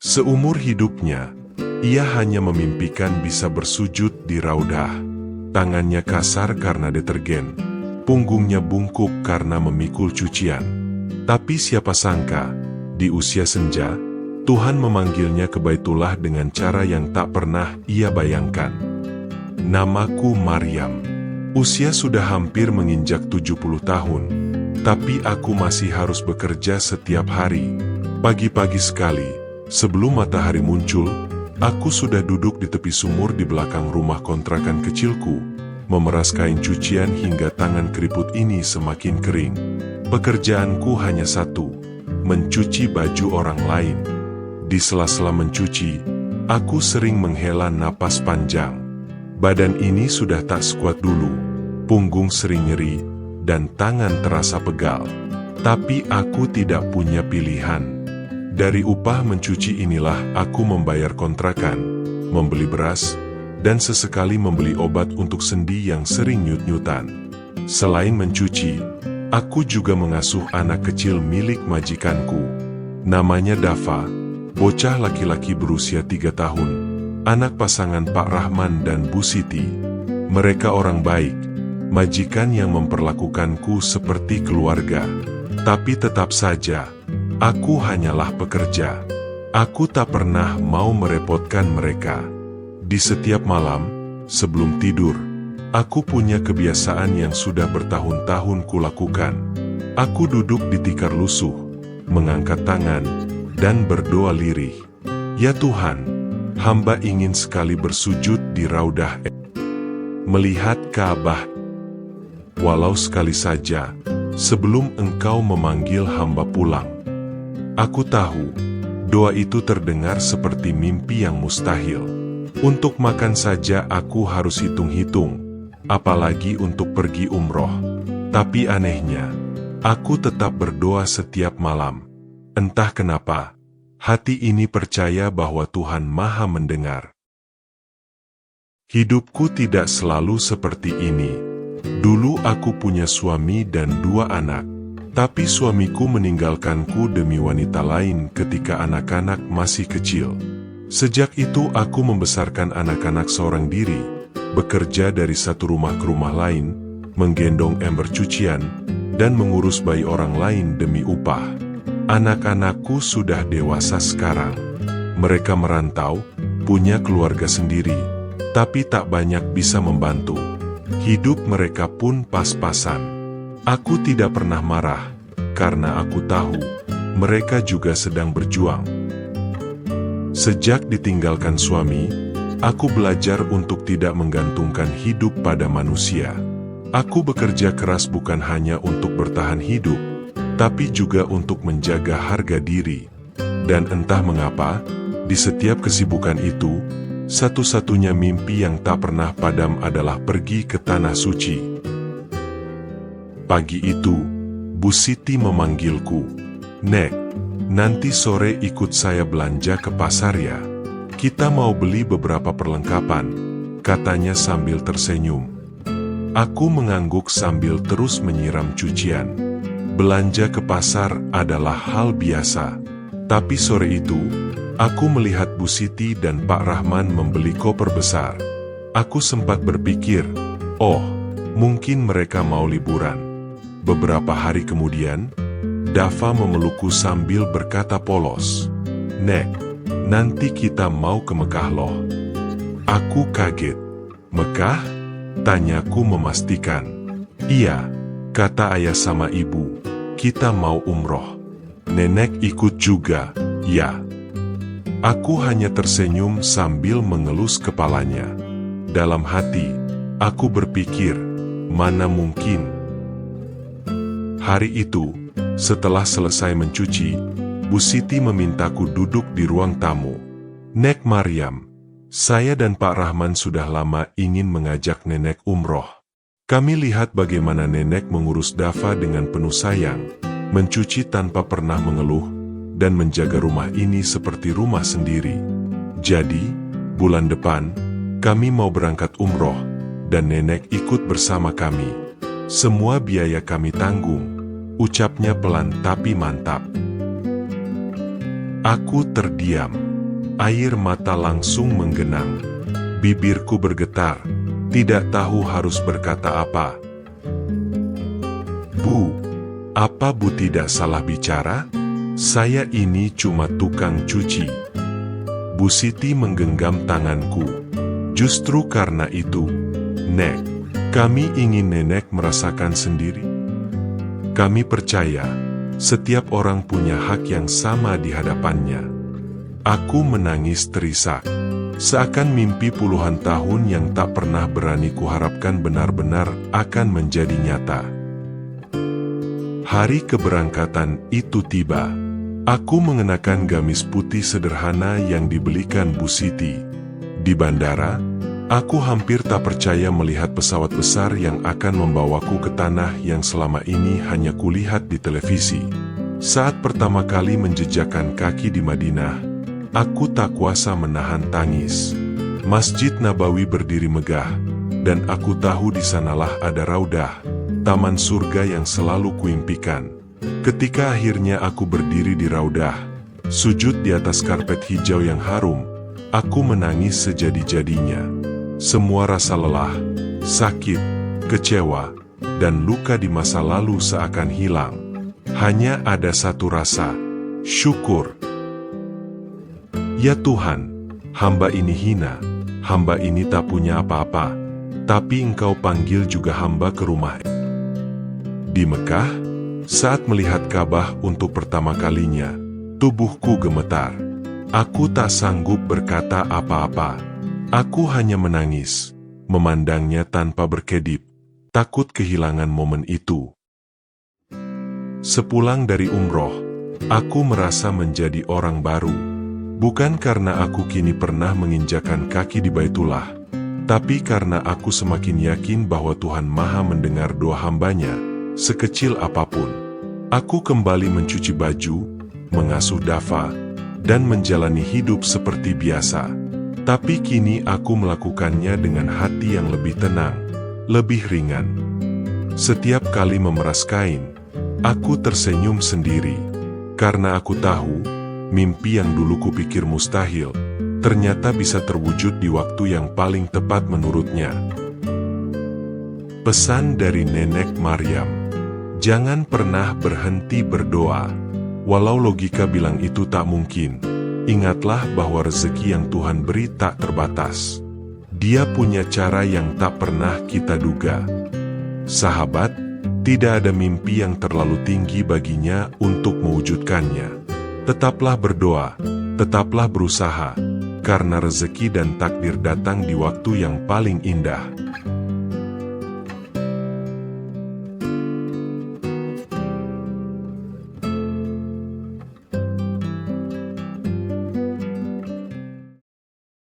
Seumur hidupnya, ia hanya memimpikan bisa bersujud di raudah. Tangannya kasar karena detergen, punggungnya bungkuk karena memikul cucian. Tapi siapa sangka, di usia senja, Tuhan memanggilnya ke Baitullah dengan cara yang tak pernah ia bayangkan. Namaku Maryam. Usia sudah hampir menginjak 70 tahun, tapi aku masih harus bekerja setiap hari. Pagi-pagi sekali, sebelum matahari muncul, aku sudah duduk di tepi sumur di belakang rumah kontrakan kecilku, memeras kain cucian hingga tangan keriput ini semakin kering. Pekerjaanku hanya satu, mencuci baju orang lain. Di sela-sela mencuci, aku sering menghela napas panjang. Badan ini sudah tak sekuat dulu, punggung sering nyeri, dan tangan terasa pegal. Tapi aku tidak punya pilihan. Dari upah mencuci inilah aku membayar kontrakan, membeli beras, dan sesekali membeli obat untuk sendi yang sering nyut-nyutan. Selain mencuci, aku juga mengasuh anak kecil milik majikanku. Namanya Dava, bocah laki-laki berusia 3 tahun, anak pasangan Pak Rahman dan Bu Siti. Mereka orang baik, majikan yang memperlakukanku seperti keluarga. Tapi tetap saja, aku hanyalah pekerja. Aku tak pernah mau merepotkan mereka. Di setiap malam, sebelum tidur, aku punya kebiasaan yang sudah bertahun-tahun kulakukan. Aku duduk di tikar lusuh, mengangkat tangan, dan berdoa lirih. Ya Tuhan, hamba ingin sekali bersujud di raudah, melihat Ka'bah, walau sekali saja, sebelum Engkau memanggil hamba pulang. Aku tahu, doa itu terdengar seperti mimpi yang mustahil. Untuk makan saja aku harus hitung-hitung, apalagi untuk pergi umroh. Tapi anehnya, aku tetap berdoa setiap malam. Entah kenapa, hati ini percaya bahwa Tuhan Maha mendengar. Hidupku tidak selalu seperti ini. Dulu aku punya suami dan 2 anak. Tapi suamiku meninggalkanku demi wanita lain ketika anak-anak masih kecil. Sejak itu aku membesarkan anak-anak seorang diri, bekerja dari satu rumah ke rumah lain, menggendong ember cucian, dan mengurus bayi orang lain demi upah. Anak-anakku sudah dewasa sekarang. Mereka merantau, punya keluarga sendiri, tapi tak banyak bisa membantu. Hidup mereka pun pas-pasan. Aku tidak pernah marah, karena aku tahu, mereka juga sedang berjuang. Sejak ditinggalkan suami, aku belajar untuk tidak menggantungkan hidup pada manusia. Aku bekerja keras bukan hanya untuk bertahan hidup, tapi juga untuk menjaga harga diri. Dan entah mengapa, di setiap kesibukan itu, satu-satunya mimpi yang tak pernah padam adalah pergi ke Tanah Suci. Pagi itu, Bu Siti memanggilku. Nek, nanti sore ikut saya belanja ke pasar ya. Kita mau beli beberapa perlengkapan, katanya sambil tersenyum. Aku mengangguk sambil terus menyiram cucian. Belanja ke pasar adalah hal biasa. Tapi sore itu, aku melihat Bu Siti dan Pak Rahman membeli koper besar. Aku sempat berpikir, oh, mungkin mereka mau liburan. Beberapa hari kemudian, Dava memelukku sambil berkata polos, Nek, nanti kita mau ke Mekah loh. Aku kaget. Mekah? Tanyaku memastikan. Iya, kata ayah sama ibu, kita mau umroh. Nenek ikut juga, ya. Aku hanya tersenyum sambil mengelus kepalanya. Dalam hati, aku berpikir, mana mungkin. Hari itu, setelah selesai mencuci, Bu Siti memintaku duduk di ruang tamu. Nek Maryam, saya dan Pak Rahman sudah lama ingin mengajak nenek umroh. Kami lihat bagaimana nenek mengurus Dava dengan penuh sayang, mencuci tanpa pernah mengeluh, dan menjaga rumah ini seperti rumah sendiri. Jadi, bulan depan, kami mau berangkat umroh, dan nenek ikut bersama kami. Semua biaya kami tanggung. Ucapnya pelan tapi mantap. Aku terdiam. Air mata langsung menggenang. Bibirku bergetar, tidak tahu harus berkata apa. Bu, apa Bu tidak salah bicara? Saya ini cuma tukang cuci. Bu Siti menggenggam tanganku. Justru karena itu, Nek, kami ingin Nenek merasakan sendiri. Kami percaya, setiap orang punya hak yang sama di hadapannya. Aku menangis terisak. Seakan mimpi puluhan tahun yang tak pernah berani kuharapkan benar-benar akan menjadi nyata. Hari keberangkatan itu tiba. Aku mengenakan gamis putih sederhana yang dibelikan Bu Siti. Di bandara, aku hampir tak percaya melihat pesawat besar yang akan membawaku ke tanah yang selama ini hanya kulihat di televisi. Saat pertama kali menjejakkan kaki di Madinah, aku tak kuasa menahan tangis. Masjid Nabawi berdiri megah, dan aku tahu di sanalah ada Raudah, taman surga yang selalu kuimpikan. Ketika akhirnya aku berdiri di Raudah, sujud di atas karpet hijau yang harum, aku menangis sejadi-jadinya. Semua rasa lelah, sakit, kecewa, dan luka di masa lalu seakan hilang. Hanya ada satu rasa, syukur. Ya Tuhan, hamba ini hina, hamba ini tak punya apa-apa, tapi Engkau panggil juga hamba ke rumah. Di Mekah, saat melihat Ka'bah untuk pertama kalinya, tubuhku gemetar. Aku tak sanggup berkata apa-apa. Aku hanya menangis, memandangnya tanpa berkedip, takut kehilangan momen itu. Sepulang dari umroh, aku merasa menjadi orang baru. Bukan karena aku kini pernah menginjakan kaki di Baitullah, tapi karena aku semakin yakin bahwa Tuhan Maha mendengar doa hambanya, sekecil apapun. Aku kembali mencuci baju, mengasuh Dafa, dan menjalani hidup seperti biasa. Tapi kini aku melakukannya dengan hati yang lebih tenang, lebih ringan. Setiap kali memeras kain, aku tersenyum sendiri, karena aku tahu, mimpi yang dulu kupikir mustahil, ternyata bisa terwujud di waktu yang paling tepat menurutnya. Pesan dari Nenek Maryam. Jangan pernah berhenti berdoa. Walau logika bilang itu tak mungkin, ingatlah bahwa rezeki yang Tuhan beri tak terbatas. Dia punya cara yang tak pernah kita duga. Sahabat, tidak ada mimpi yang terlalu tinggi baginya untuk mewujudkannya. Tetaplah berdoa, tetaplah berusaha, karena rezeki dan takdir datang di waktu yang paling indah.